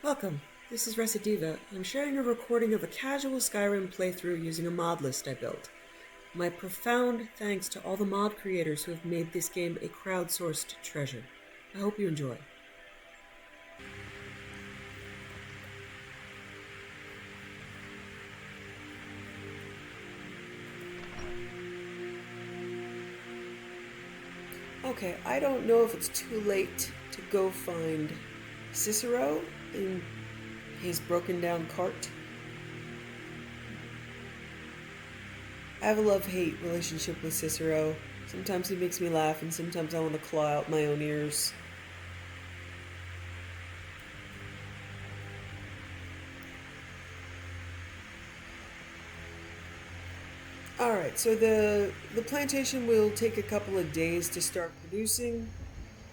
Welcome. This is Recidiva. I'm sharing a recording of a casual Skyrim playthrough using a mod list I built. My profound thanks to all the mod creators who have made this game a crowdsourced treasure. I hope you enjoy. Okay, I don't know if it's too late to go find Cicero in his broken down cart. I have a love-hate relationship with Cicero. Sometimes he makes me laugh and sometimes I want to claw out my own ears. Alright, so the plantation will take a couple of days to start producing,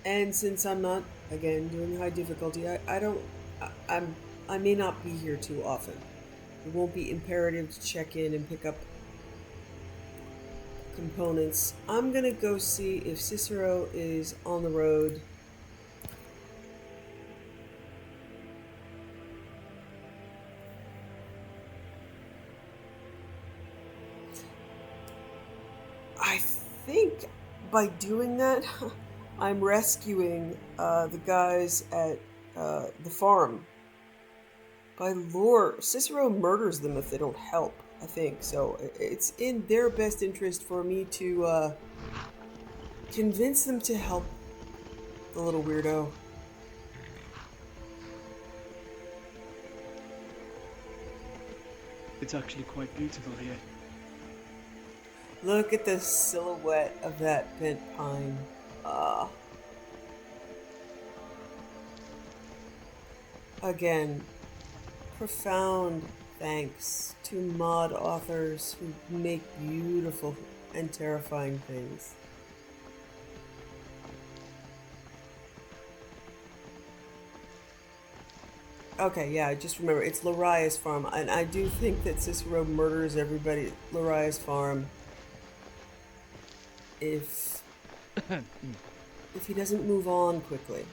and since I'm not, again, doing high difficulty, I may not be here too often. It won't be imperative to check in and pick up components. I'm gonna go see if Cicero is on the road. I think by doing that, I'm rescuing the guys at the farm. By lore, Cicero murders them if they don't help, I think. So it's in their best interest for me to convince them to help the little weirdo. It's actually quite beautiful here. Look at the silhouette of that bent pine. Again, profound thanks to mod authors who make beautiful and terrifying things. Okay, yeah, I just remember it's Laria's farm, and I do think that Cicero murders everybody at Laria's farm if he doesn't move on quickly.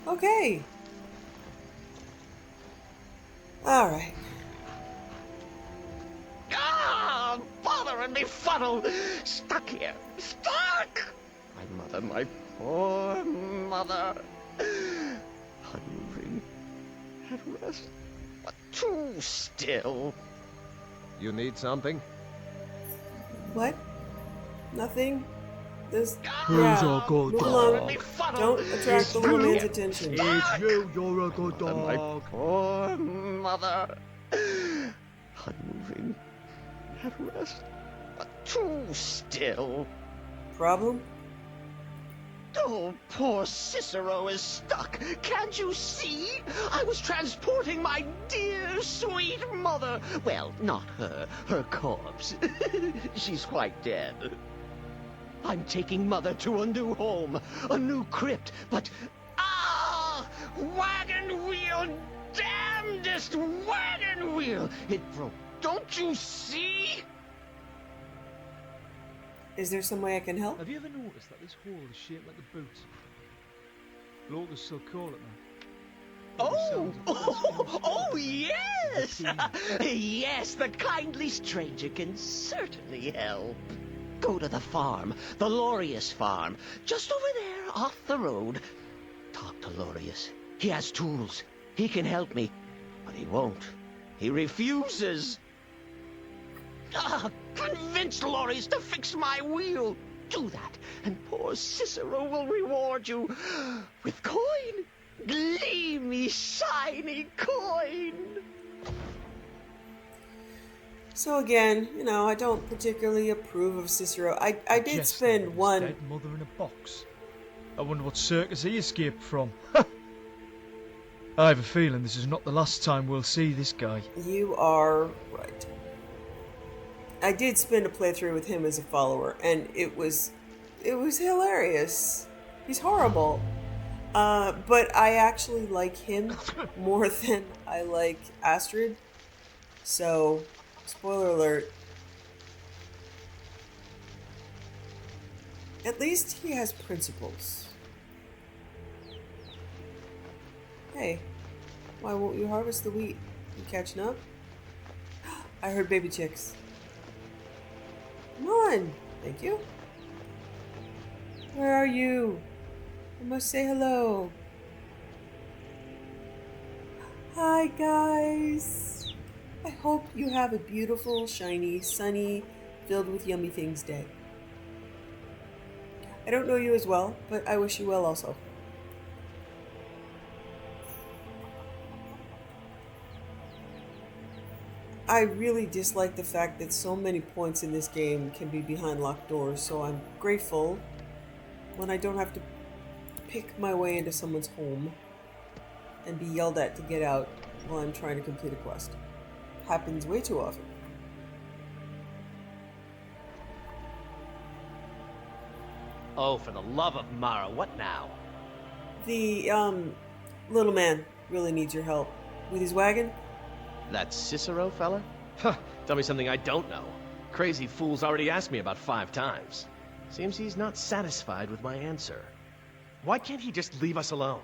Okay. All right. Ah, bother and befuddle! Stuck here! Stuck! My poor mother. Unmoving. At rest. But too still. You need something? What? Nothing? This. Who's Yeah. a good Move dog? along. Don't attract the little man's attention. It's you, you're a good And my dog. poor mother. Unmoving. At rest. But too still. Problem? Oh, poor Cicero is stuck. Can't you see? I was transporting my dear, sweet mother. Well, not her corpse. She's quite dead. I'm taking mother to a new home, a new crypt, but... Ah! Wagon wheel! Damnedest wagon wheel! It broke. Don't you see? Is there some way I can help? Have you ever noticed that this hole is shaped like a boot? Locals still call it that. Oh, yes! Yes, the kindly stranger can certainly help. Go to the farm, the Lorius farm, just over there off the road. Talk to Lorius. He has tools. He can help me, but he won't. He refuses. Convince Lorius to fix my wheel. Do that, and poor Cicero will reward you with coin. Gleamy, shiny coin. So again, I don't particularly approve of Cicero. I did Majestic spend and his one... dead mother in a box. I wonder what circus he escaped from. I have a feeling this is not the last time we'll see this guy. You are right. I did spend a playthrough with him as a follower, and it was hilarious. He's horrible. But I actually like him more than I like Astrid. So, spoiler alert. At least he has principles. Hey, why won't you harvest the wheat? You catching up? I heard baby chicks. Come on. Thank you. Where are you? I must say hello. Hi, guys. I hope you have a beautiful, shiny, sunny, filled with yummy things day. I don't know you as well, but I wish you well also. I really dislike the fact that so many points in this game can be behind locked doors, so I'm grateful when I don't have to pick my way into someone's home and be yelled at to get out while I'm trying to complete a quest. Happens way too often. Oh, for the love of Mara, what now? The, little man really needs your help. With his wagon? That Cicero fella? Huh, tell me something I don't know. Crazy fool's already asked me about 5 times. Seems he's not satisfied with my answer. Why can't he just leave us alone?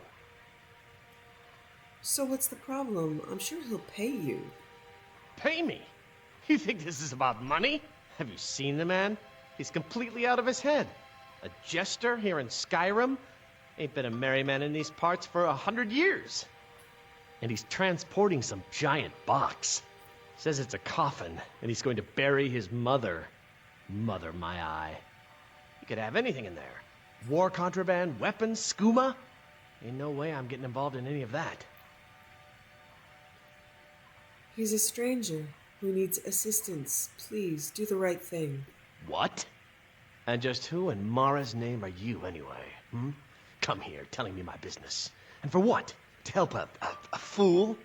So what's the problem? I'm sure he'll pay you. Pay me? You think this is about money? Have you seen the man? He's completely out of his head. A jester here in Skyrim? Ain't been a merry man in these parts for 100 years. And he's transporting some giant box. Says it's a coffin, and he's going to bury his mother. Mother, my eye. You could have anything in there. War contraband, weapons, skooma. Ain't no way I'm getting involved in any of that. He's a stranger who needs assistance. Please, do the right thing. What? And just who in Mara's name are you, anyway? Hmm? Come here, telling me my business. And for what? To help a fool?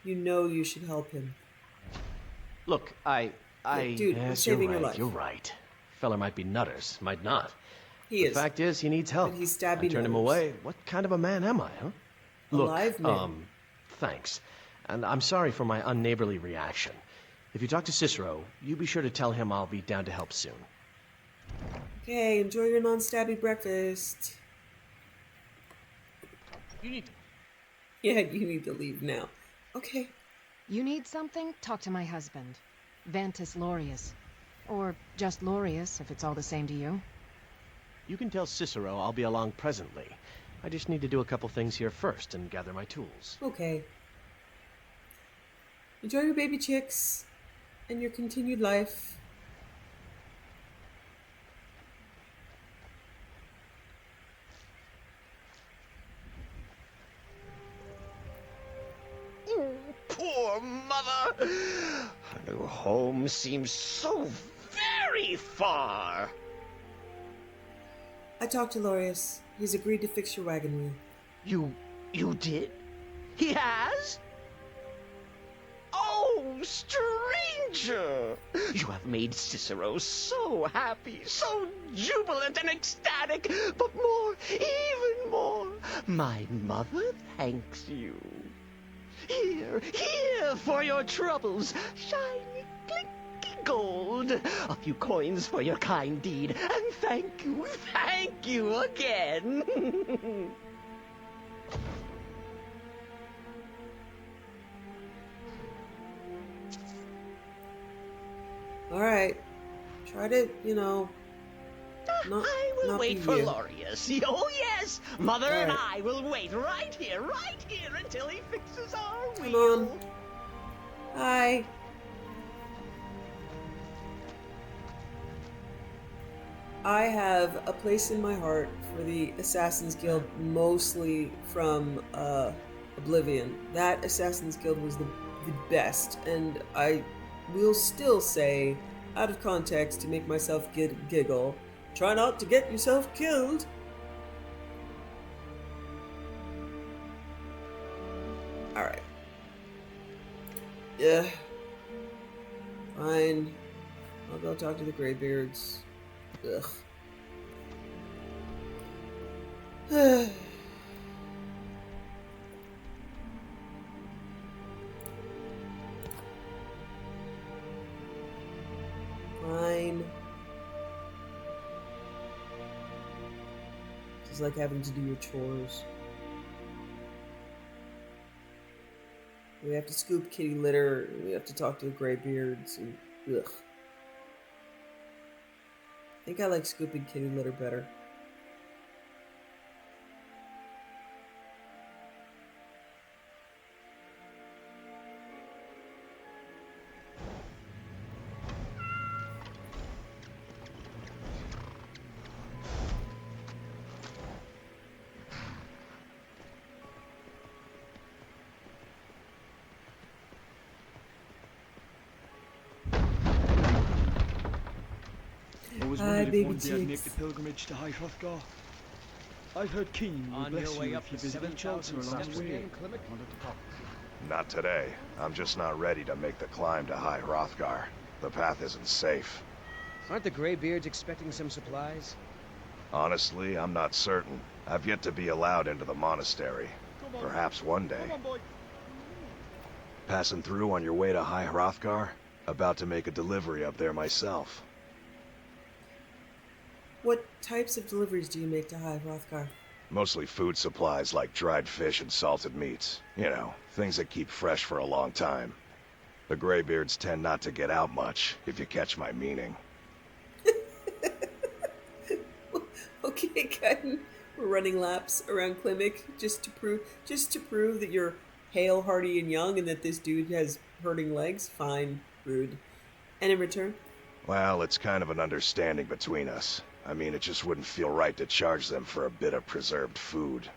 You know you should help him. Look, Dude, I'm yes, saving you're your right, life. you're right. Feller might be nutters, might not. He The is. fact is, he needs help. But he's stabbing I turned him others. away. What kind of a man am I, huh? Look, Alive man. thanks. And I'm sorry for my unneighborly reaction. If you talk to Cicero, you be sure to tell him I'll be down to help soon. Okay, enjoy your non-stabby breakfast. You need to... Yeah, you need to leave now. Okay. You need something? Talk to my husband, Vantus Lorius. Or just Lorius, if it's all the same to you. You can tell Cicero I'll be along presently. I just need to do a couple things here first and gather my tools. Okay. Enjoy your baby chicks and your continued life. Poor mother! Her new home seems so very far. I talked to Lorius. He's agreed to fix your wagon wheel. You did? He has? Oh, stranger! You have made Cicero so happy, so jubilant and ecstatic, but more, even more, my mother thanks you. Here for your troubles, shiny, clinky gold. A few coins for your kind deed, and thank you again. Alright. Try to, not I will not wait be for you. Lorius. Oh, yes. Mother and Alright. I will wait right here until he fixes our Come wheel. on. Hi. I have a place in my heart for the Assassin's Guild, mostly from Oblivion. That Assassin's Guild was the best, and I will still say, out of context to make myself giggle, try not to get yourself killed. Alright. Yeah. Fine. I'll go talk to the Greybeards. Ugh. Fine. It's like having to do your chores. We have to scoop kitty litter. We have to talk to the graybeards. And ugh. I think I like scooping kitty litter better. Always Hi, wondered if baby one day I'd make chicks. the pilgrimage to High Hrothgar. I've heard Keen will On bless your way you up if you the visit each altar 7,000 along steps the way. again, Clement? Not today. I'm just not ready to make the climb to High Hrothgar. The path isn't safe. Aren't the Greybeards expecting some supplies? Honestly, I'm not certain. I've yet to be allowed into the monastery. Perhaps one day. Passing through on your way to High Hrothgar? About to make a delivery up there myself. What types of deliveries do you make to High Hrothgar? Mostly food supplies like dried fish and salted meats. You know, things that keep fresh for a long time. The Greybeards tend not to get out much, if you catch my meaning. Okay, Kaidan. We're running laps around Klimek just to prove that you're hale, hearty, and young, and that this dude has hurting legs. Fine, rude. And in return, Well, it's kind of an understanding between us. I mean, it just wouldn't feel right to charge them for a bit of preserved food.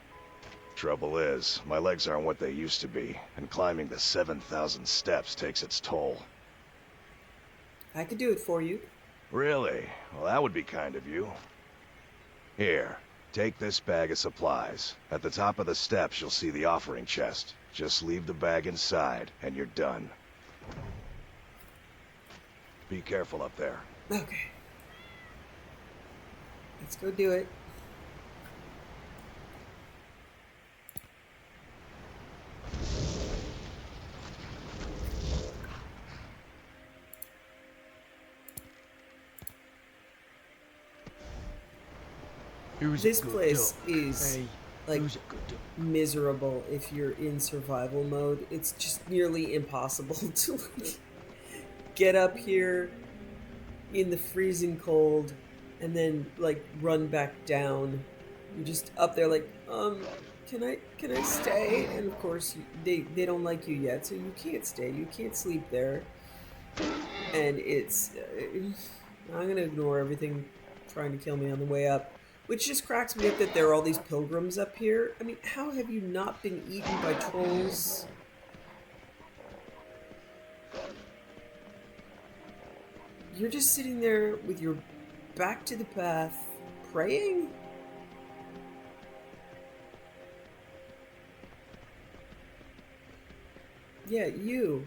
Trouble is, my legs aren't what they used to be, and climbing the 7,000 steps takes its toll. I could do it for you. Really? Well, that would be kind of you. Here, take this bag of supplies. At the top of the steps, you'll see the offering chest. Just leave the bag inside, and you're done. Be careful up there. Okay. Let's go do it. Who's This a good place duck? is Hey, like who's a good duck? miserable if you're in survival mode. It's just nearly impossible to like, get up here in the freezing cold and then like run back down. You're just up there like, can I stay? And of course they don't like you yet, so you can't stay. You can't sleep there. And it's I'm gonna ignore everything trying to kill me on the way up. Which just cracks me up that there are all these pilgrims up here. I mean, how have you not been eaten by trolls? You're just sitting there with your back to the path, praying? Yeah, you.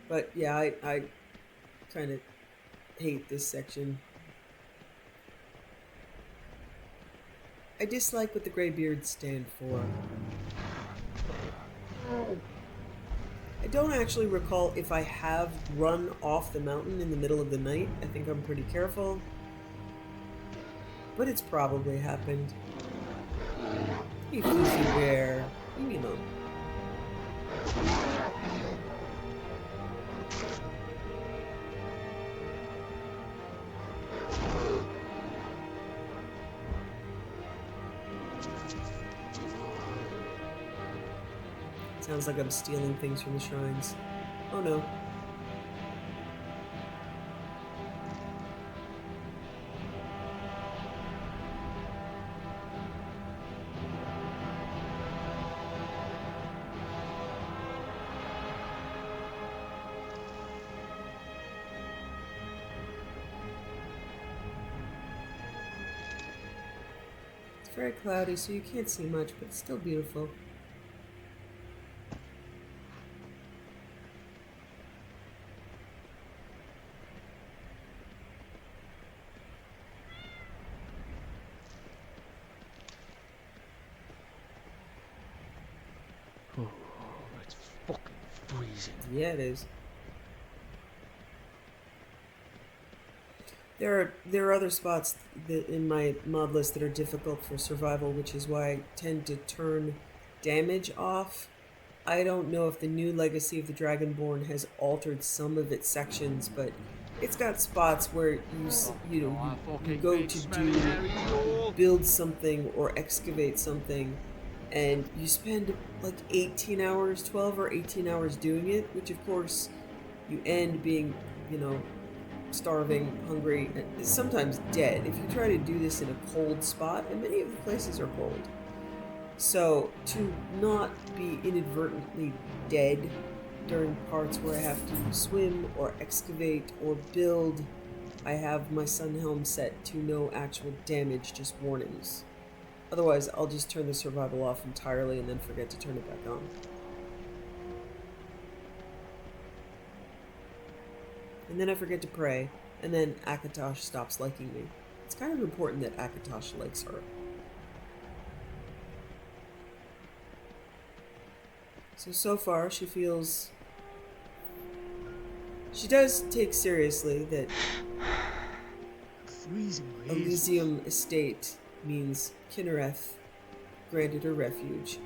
But yeah, I kind of hate this section. I dislike what the Greybeards stand for. I don't actually recall if I have run off the mountain in the middle of the night. I think I'm pretty careful. But it's probably happened. Hey, Floofy Bear. Leave me alone. Sounds like I'm stealing things from the shrines. Oh no. It's very cloudy, so you can't see much, but it's still beautiful. freezing. Yeah, it is. There are other spots that in my mod list that are difficult for survival, which is why I tend to turn damage off. I don't know if the new Legacy of the Dragonborn has altered some of its sections, but it's got spots where you go to build something or excavate something, and you spend like 18 hours, 12 or 18 hours doing it, which of course you end being, starving, hungry, and sometimes dead if you try to do this in a cold spot, and many of the places are cold. So to not be inadvertently dead during parts where I have to swim or excavate or build, I have my sun helm set to no actual damage, just warnings. Otherwise, I'll just turn the survival off entirely and then forget to turn it back on. And then I forget to pray, and then Akatosh stops liking me. It's kind of important that Akatosh likes her. So far, she does take seriously that Freezing rays. Elysium Estate means Kinnereth granted her refuge,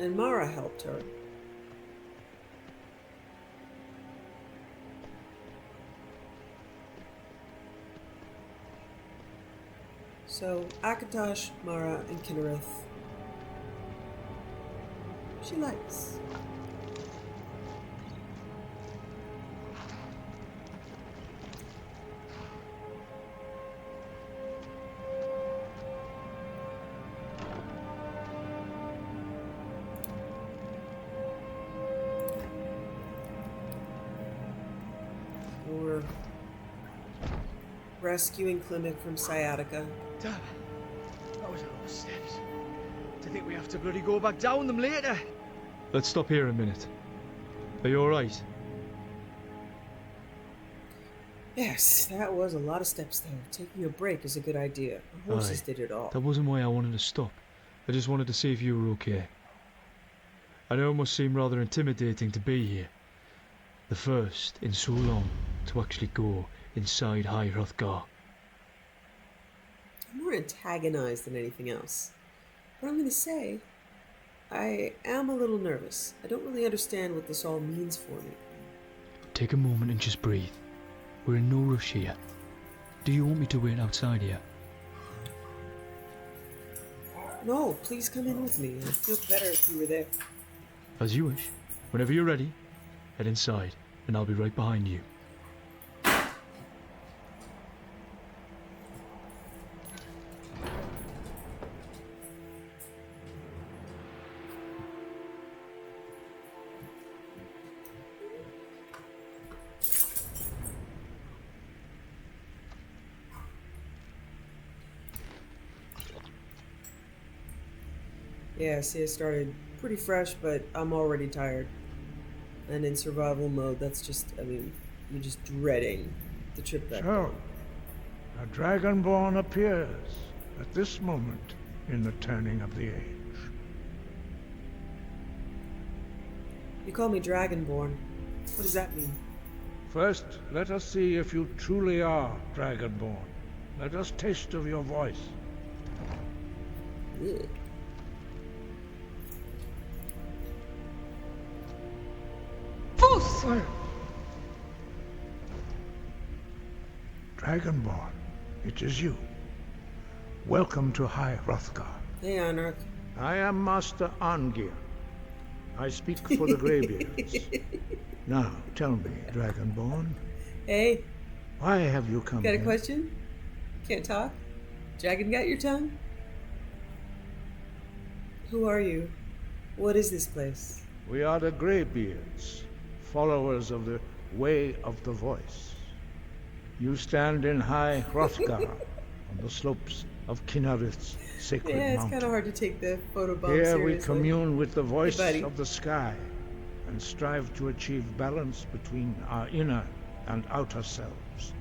and Mara helped her. So, Akatosh, Mara, and Kinnereth, she likes. We're rescuing Klimek from sciatica. Damn. That was a lot of steps. Do you think we have to bloody go back down them later? Let's stop here a minute. Are you alright? Yes, that was a lot of steps there. Taking a break is a good idea. Our horses did it all. That wasn't why I wanted to stop. I just wanted to see if you were okay. I know it must seem rather intimidating to be here. The first in so long to actually go inside High Hrothgar. I'm more antagonized than anything else. But I'm going to say, I am a little nervous. I don't really understand what this all means for me. Take a moment and just breathe. We're in no rush here. Do you want me to wait outside here? No, please come in with me. I'd feel better if you were there. As you wish. Whenever you're ready, head inside, and I'll be right behind you. Yeah, see, I started pretty fresh, but I'm already tired. And in survival mode, that's just, you're just dreading the trip back. So, a Dragonborn appears at this moment in the turning of the age. You call me Dragonborn. What does that mean? First, let us see if you truly are Dragonborn. Let us taste of your voice. Ugh. Dragonborn, it is you. Welcome to High Hrothgar. Hey, Anarch. I am Master Arngir. I speak for the Greybeards. Now, tell me, Dragonborn, Hey, why have you come got a here? question? Can't talk? Dragon got your tongue? Who are you? What is this place? We are the Greybeards, followers of the Way of the Voice. You stand in High Hrothgar, on the slopes of Kinnereth's sacred Yeah, it's mountain. kind of hard to take the photobomb Here seriously. we commune with the voice Hey, buddy. of the sky and strive to achieve balance between our inner and outer selves.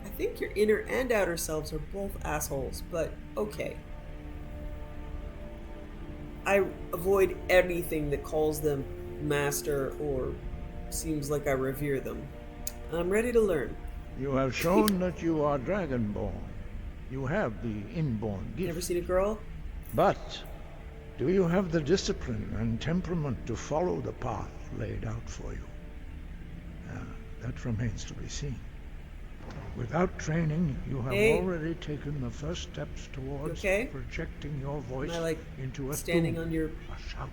I think your inner and outer selves are both assholes, but okay. I avoid anything that calls them master or seems like I revere them. I'm ready to learn. You have shown that you are Dragonborn. You have the inborn gift. Never seen a girl? But do you have the discipline and temperament to follow the path laid out for you? That remains to be seen. Without training, you have already taken the first steps towards projecting your voice into a standing thum, on your a shout.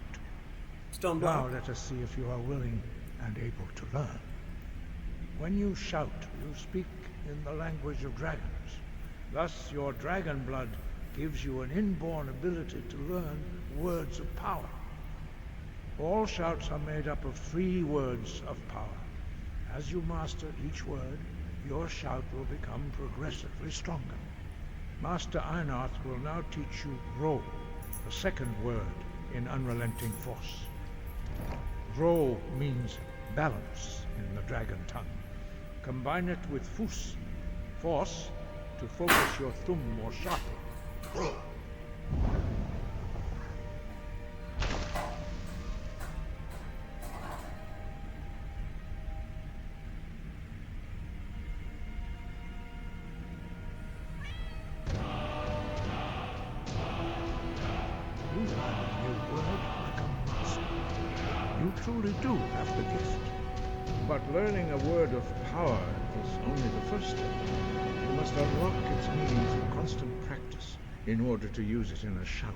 stone block. Now let us see if you are willing and able to learn. When you shout, you speak in the language of dragons. Thus, your dragon blood gives you an inborn ability to learn words of power. All shouts are made up of 3 words of power. As you master each word, your shout will become progressively stronger. Master Einarth will now teach you Ro, the second word in Unrelenting Force. Ro means balance in the dragon tongue. Combine it with Fus, force, to focus your thumb more sharply. You learn a new word like a master. You truly do have the gift. But learning a word of power is only the first step. You must unlock its meaning through constant practice in order to use it in a shout.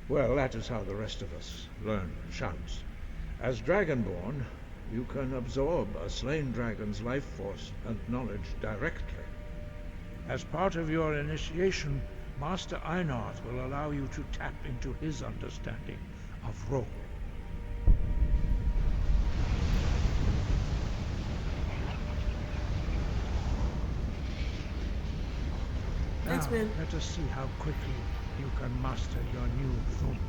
Well, that is how the rest of us learn shouts. As Dragonborn, you can absorb a slain dragon's life force and knowledge directly. As part of your initiation, Master Einarth will allow you to tap into his understanding of Ro. Thanks, now, man. let us see how quickly you can master your new thum.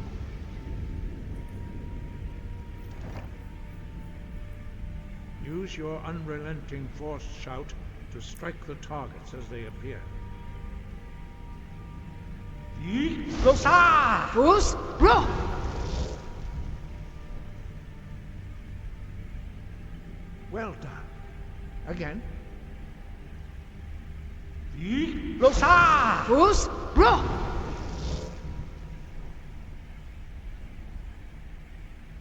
Use your unrelenting force shout to strike the targets as they appear. Fus, Ro! Well done. Again. Fus, Ro!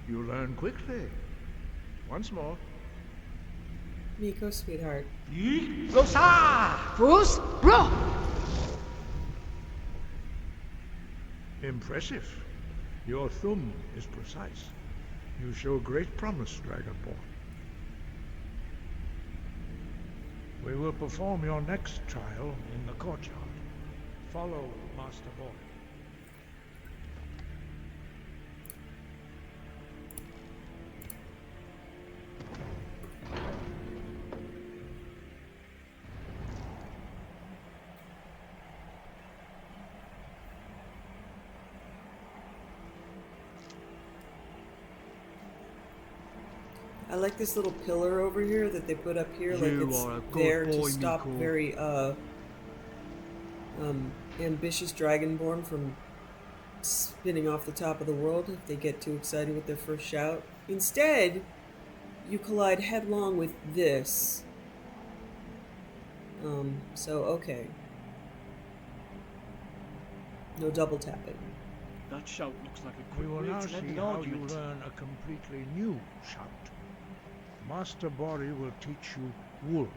You learn quickly. Once more. Miko, sweetheart. Fus, Ro! Impressive. Your thumb is precise. You show great promise, Dragonborn. We will perform your next trial in the courtyard. Follow Master Boy. I like this little pillar over here that they put up here, like it's there to stop very ambitious Dragonborn from spinning off the top of the world if they get too excited with their first shout. Instead, you collide headlong with this. So okay. No double tapping. That shout looks like a We quick will way now to see end an how you argument. learn a completely new shout. Master Bori will teach you Wold,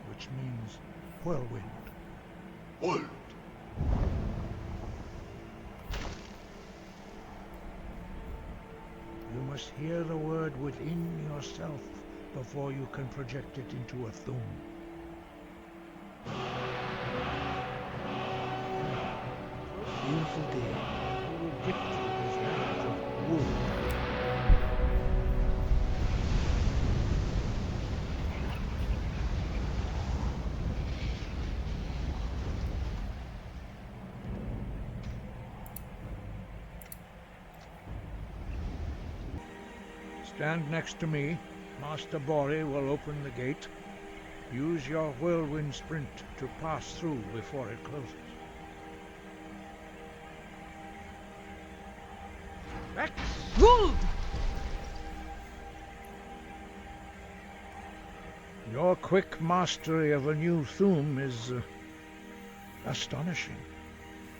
which means whirlwind. Wold. You must hear the word within yourself before you can project it into a thum. Beautiful day. Who will gift you his knowledge of wood? Stand next to me. Master Bori will open the gate. Use your whirlwind sprint to pass through before it closes. Rex! Wolf! Your quick mastery of a new Thum is astonishing.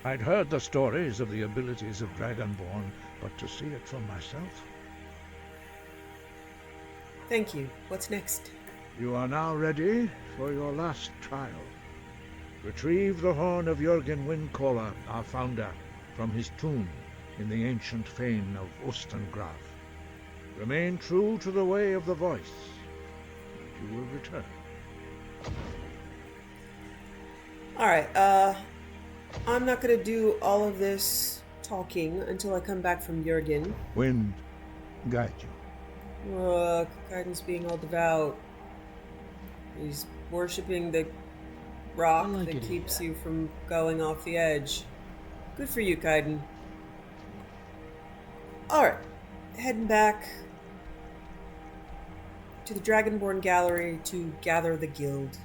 I'd heard the stories of the abilities of Dragonborn, but to see it for myself. Thank you. What's next? You are now ready for your last trial. Retrieve the horn of Jürgen Windcaller, our founder, from his tomb in the ancient fane of Ostengraf. Remain true to the way of the voice, and you will return. Alright, I'm not gonna do all of this talking until I come back from Jürgen. Wind, guide you. Look, Kaidan's being all devout. He's worshipping the rock that keeps you from going off the edge. Good for you, Kaidan. Alright, heading back to the Dragonborn Gallery to gather the guild.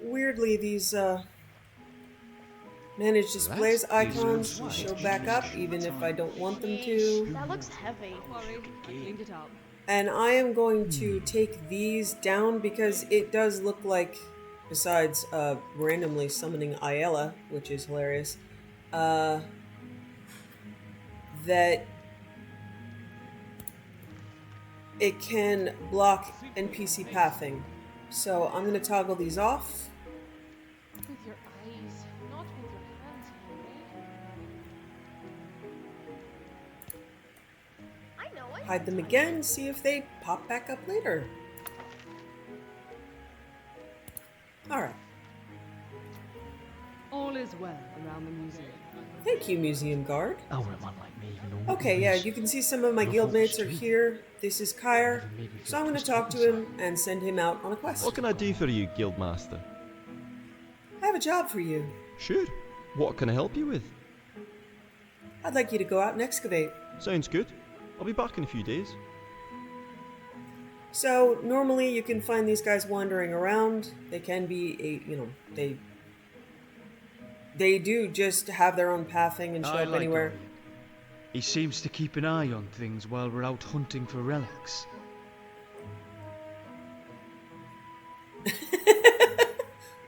Weirdly, these manage displays icons will show back up even if I don't want them to. That looks heavy. Worry, I cleaned it up. And I am going to take these down because it does look like, besides randomly summoning Ayala, which is hilarious, that it can block NPC pathing. So I'm going to toggle these off. With your eyes, not with your hands, Henry. I know it. Hide them again, see if they pop back up later. Alright. All is well around the museum. Thank you, Museum Guard. Oh, one like me, you know. Okay, yeah, you can see some of my guildmates are here. This is Kair, so I'm going to talk to him and send him out on a quest. What can I do for you, Guildmaster? I have a job for you. Sure. What can I help you with? I'd like you to go out and excavate. Sounds good. I'll be back in a few days. So, normally you can find these guys wandering around. They can be, they do just have their own pathing and show up anywhere. He seems to keep an eye on things while we're out hunting for relics.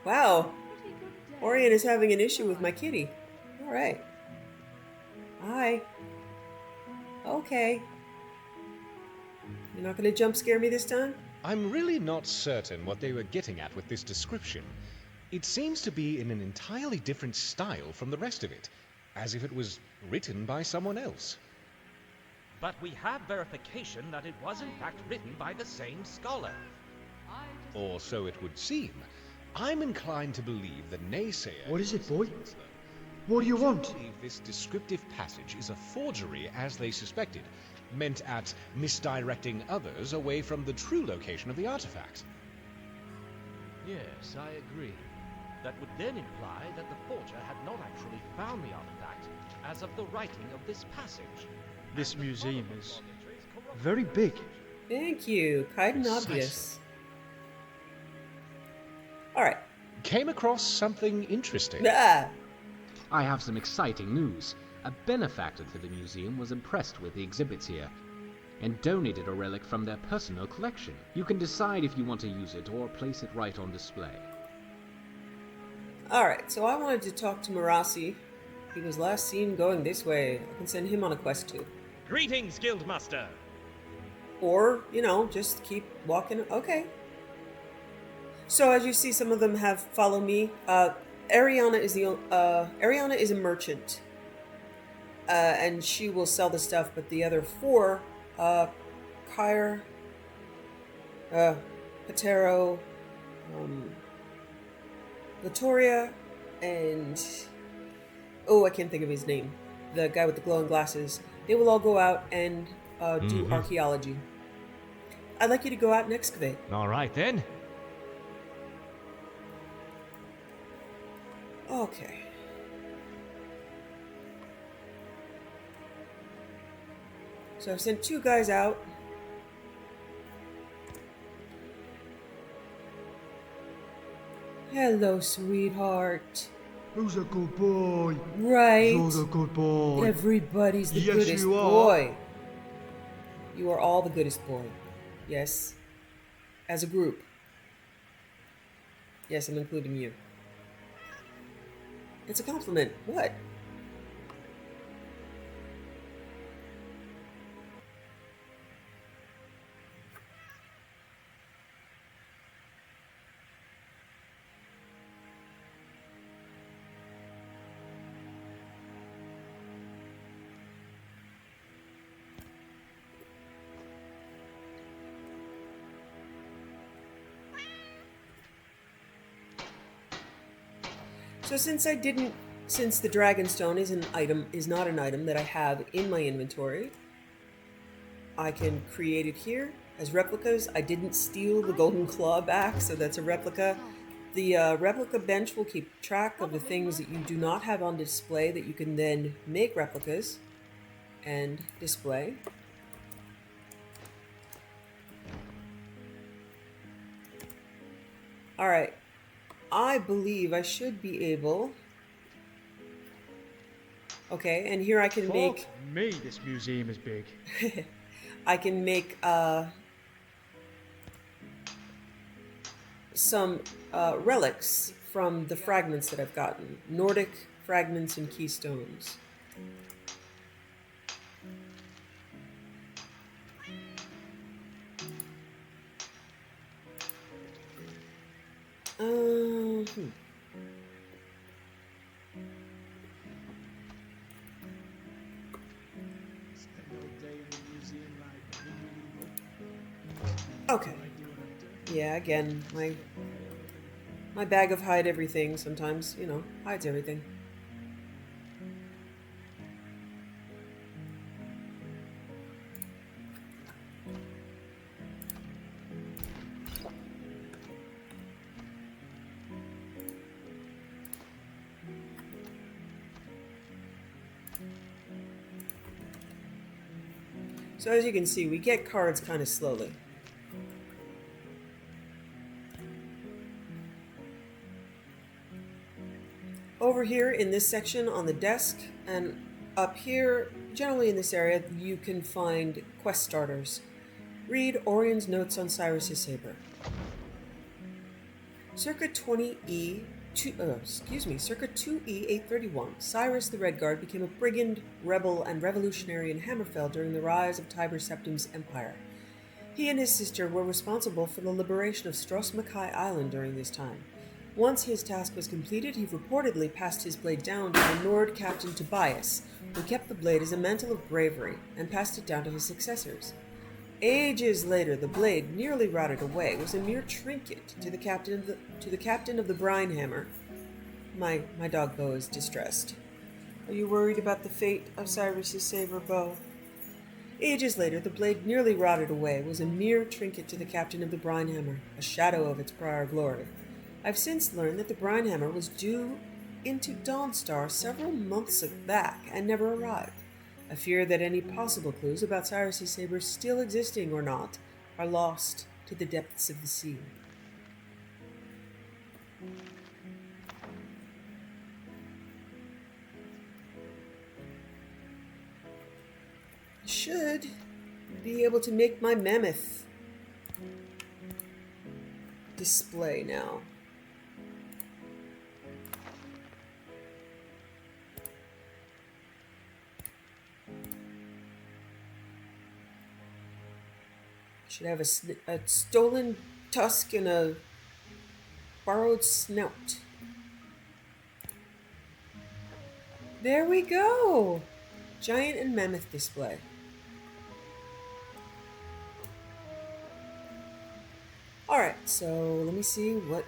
Wow. Orion is having an issue with my kitty. Alright. Hi. Okay. You're not going to jump scare me this time? I'm really not certain what they were getting at with this description. It seems to be in an entirely different style from the rest of it, as if it was written by someone else. But we have verification that it was in fact written by the same scholar. Or so it would seem. I'm inclined to believe the naysayer... What is it, boy? What do you want? I believe this descriptive passage is a forgery as they suspected, meant at misdirecting others away from the true location of the artifact. Yes, I agree. That would then imply that the forger had not actually found the artifact as of the writing of this passage. This museum is very big. Thank you. Kaidan obvious. Alright. Came across something interesting. Ah. I have some exciting news. A benefactor to the museum was impressed with the exhibits here and donated a relic from their personal collection. You can decide if you want to use it or place it right on display. Alright, so I wanted to talk to Marasi. He was last seen going this way. I can send him on a quest too. Greetings, Guildmaster! Or, you know, just keep walking. Okay. So as you see, some of them have follow me. Ariana is a merchant. And she will sell the stuff, but the other four, Kyr, Patero, Latoria, and I can't think of his name. The guy with the glowing glasses. They will all go out and do archaeology. I'd like you to go out and excavate. All right then. Okay. So I've sent 2 guys out. Hello, sweetheart. Who's a good boy? Right. You're the good boy. Everybody's the Yes, goodest you are. boy. You are all the goodest boy. Yes. As a group. Yes, I'm including you. It's a compliment. What? So since the Dragonstone is not an item that I have in my inventory, I can create it here as replicas. I didn't steal the golden claw back, so that's a replica. The replica bench will keep track of the things that you do not have on display that you can then make replicas and display. All right. I believe I should be able... Okay, and here I can make... Fuck me, this museum is big. I can make some relics from the fragments that I've gotten. Nordic fragments and keystones. Okay. Yeah, again, my bag of hide everything sometimes, you know, hides everything. So as you can see, we get cards kind of slowly. Over here in this section on the desk and up here, generally in this area, you can find quest starters. Read Orion's notes on Cyrus's saber. Circa 2E831, Cyrus the Red Guard became a brigand, rebel, and revolutionary in Hammerfell during the rise of Tiber Septim's empire. He and his sister were responsible for the liberation of Strosmakai Island during this time. Once his task was completed, he reportedly passed his blade down to the Nord captain Tobias, who kept the blade as a mantle of bravery and passed it down to his successors. Ages later, the blade, nearly rotted away, was a mere trinket to the captain of the Brinehammer. My dog Bo is distressed. Are you worried about the fate of Cyrus's saber, Bo? Ages later, the blade, nearly rotted away, was a mere trinket to the captain of the Brinehammer, a shadow of its prior glory. I've since learned that the Brinehammer was due into Dawnstar several months back and never arrived. I fear that any possible clues about Cyrus's saber still existing or not are lost to the depths of the sea. Should be able to make my mammoth display now. Should have a stolen tusk and a borrowed snout. There we go! Giant and mammoth display. Alright, so let me see what...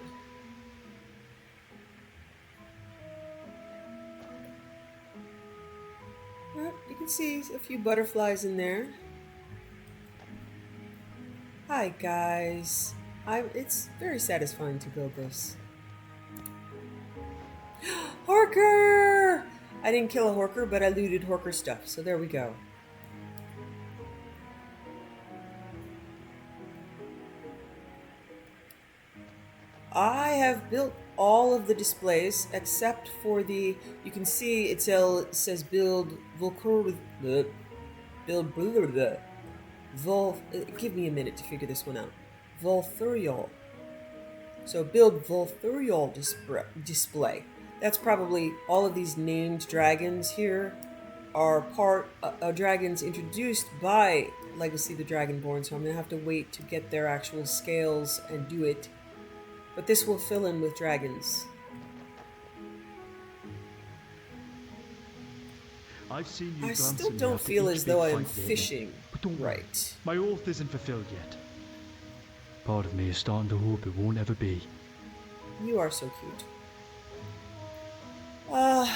Well, you can see a few butterflies in there. Hi guys. It's very satisfying to build this. Horker! I didn't kill a Horker, but I looted Horker stuff, so there we go. I have built all of the displays except for the... You can see it says build Volcur... Build... Give me a minute to figure this one out. Volthurial. So build Volthurial display. That's probably all of these named dragons here are part dragons introduced by Legacy of the Dragonborn, so I'm going to have to wait to get their actual scales and do it. But this will fill in with dragons. I've seen you I still glancing don't after feel each as big though I am fight, Kaidan. fishing. But don't worry, Right. my oath isn't fulfilled yet. Part of me is starting to hope it won't ever be. You are so cute. I'm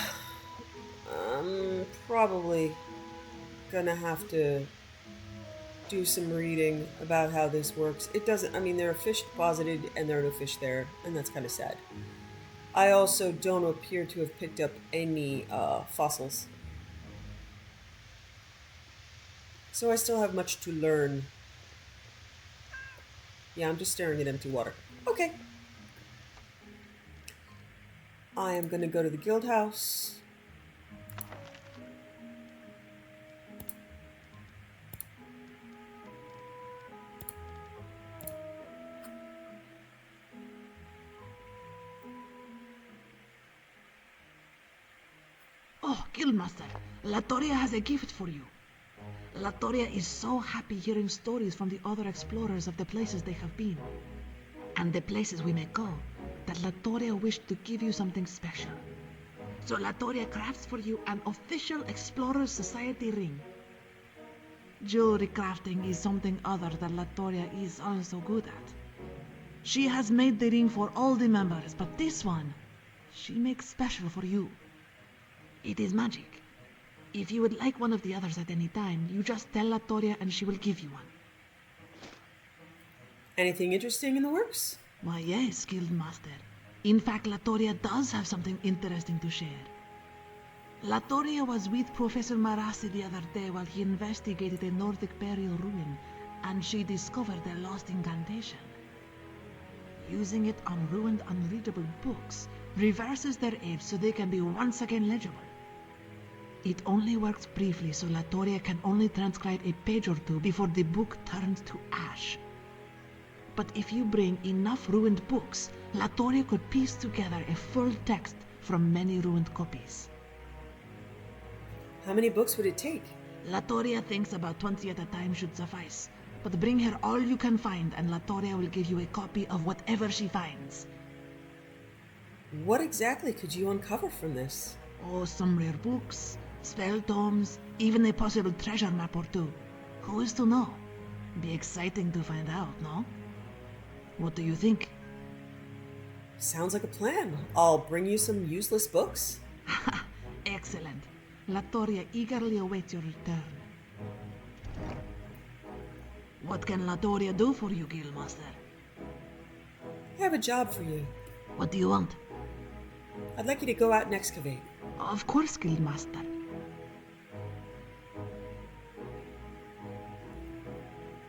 probably gonna have to do some reading about how this works. It doesn't, I mean, there are fish deposited and there are no fish there, and that's kind of sad. I also don't appear to have picked up any fossils. So I still have much to learn. Yeah, I'm just staring at empty water. Okay. I am gonna go to the guild house. Oh, Guildmaster, Latoria has a gift for you. Latoria is so happy hearing stories from the other explorers of the places they have been, and the places we may go, that Latoria wished to give you something special. So Latoria crafts for you an official Explorers Society ring. Jewelry crafting is something other that Latoria is also good at. She has made the ring for all the members, but this one, she makes special for you. It is magic. If you would like one of the others at any time, you just tell Latoria and she will give you one. Anything interesting in the works? Why, yes, Guildmaster. In fact, Latoria does have something interesting to share. Latoria was with Professor Marassi the other day while he investigated a Nordic burial ruin, and she discovered a lost incantation. Using it on ruined, unreadable books reverses their age so they can be once again legible. It only works briefly, so Latoria can only transcribe a page or two before the book turns to ash. But if you bring enough ruined books, Latoria could piece together a full text from many ruined copies. How many books would it take? Latoria thinks about 20 at a time should suffice. But bring her all you can find, and Latoria will give you a copy of whatever she finds. What exactly could you uncover from this? Oh, some rare books, spell tomes, even a possible treasure map or two. Who is to know? Be exciting to find out, no? What do you think? Sounds like a plan. I'll bring you some useless books. Excellent. Latoria eagerly awaits your return. What can Latoria do for you, Guildmaster? I have a job for you. What do you want? I'd like you to go out and excavate. Of course, Guildmaster.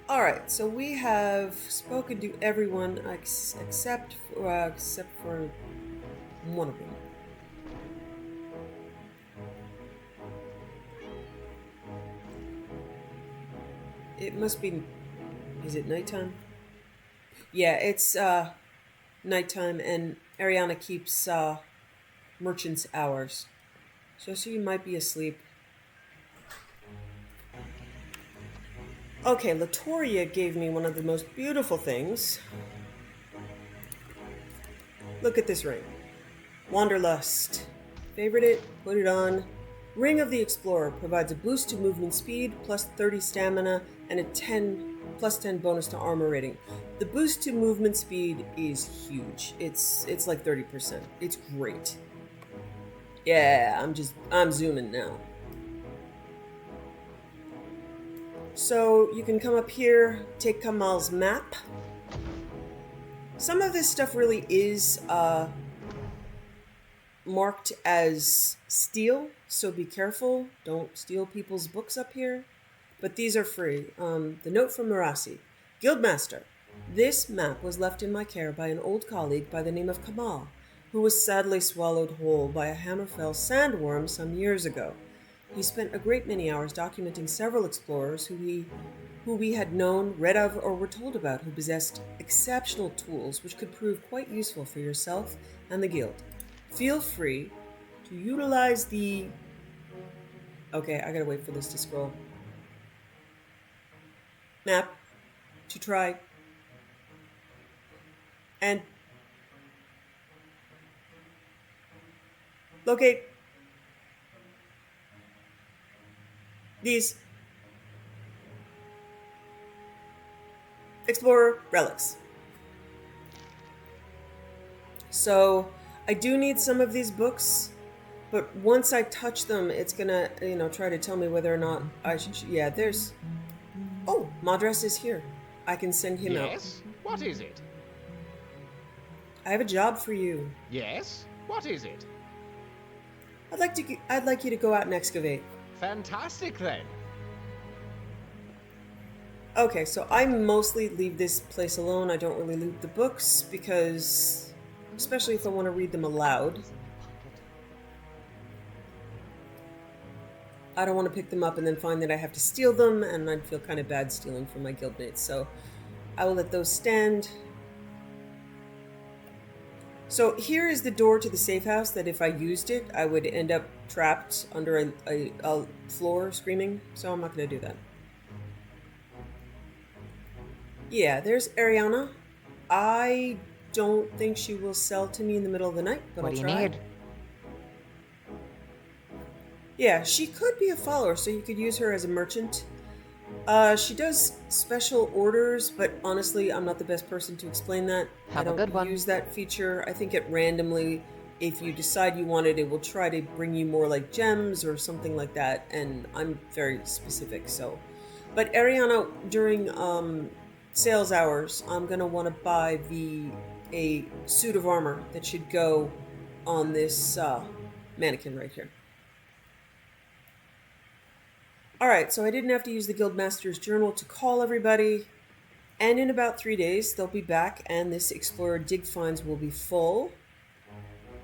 Alright, so we have spoken to everyone except for one of them. It must be... Is it nighttime? Yeah, it's nighttime, and Ariana keeps merchant's hours. So she might be asleep. Okay, Latoria gave me one of the most beautiful things. Look at this ring. Wanderlust. Favorite it, put it on. Ring of the Explorer provides a boost to movement speed, plus 30 stamina, and a plus 10 bonus to armor rating. The boost to movement speed is huge. It's like 30%. It's great. Yeah, I'm zooming now. So you can come up here, take Kamal's map. Some of this stuff really is marked as steal, so be careful. Don't steal people's books up here. But these are free. The note from Marasi. Guildmaster, this map was left in my care by an old colleague by the name of Kamal, who was sadly swallowed whole by a Hammerfell sandworm some years ago. He spent a great many hours documenting several explorers who we had known, read of, or were told about, who possessed exceptional tools which could prove quite useful for yourself and the guild. Feel free to utilize the... Okay, I gotta wait for this to scroll. Map to try and locate these Explorer relics. So I do need some of these books, but once I touch them, it's gonna, try to tell me whether or not I should. Yeah, there's. Oh, Madras is here. I can send him out. Yes? What is it? I have a job for you. Yes? What is it? I'd like you to go out and excavate. Fantastic, then. Okay, so I mostly leave this place alone. I don't really loot the books because, especially if I want to read them aloud, I don't want to pick them up and then find that I have to steal them, and I'd feel kind of bad stealing from my guildmates. So I will let those stand. So here is the door to the safe house that if I used it, I would end up trapped under a floor screaming. So I'm not going to do that. Yeah, there's Ariana. I don't think she will sell to me in the middle of the night, but I'll try. What do you need? Yeah, she could be a follower, so you could use her as a merchant. She does special orders, but honestly, I'm not the best person to explain that. I don't use that feature. I think it randomly, if you decide you want it, it will try to bring you more like gems or something like that, and I'm very specific, so. But Ariana, during sales hours, I'm gonna want to buy a suit of armor that should go on this mannequin right here. Alright, so I didn't have to use the Guildmaster's Journal to call everybody, and in about 3 days they'll be back and this Explorer dig finds will be full,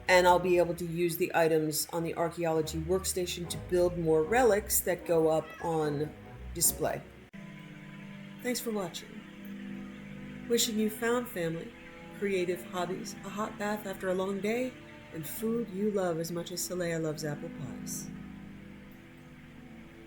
and I'll be able to use the items on the archaeology workstation to build more relics that go up on display. Thanks for watching. Wishing you found family, creative hobbies, a hot bath after a long day, and food you love as much as Saleya loves apple pies.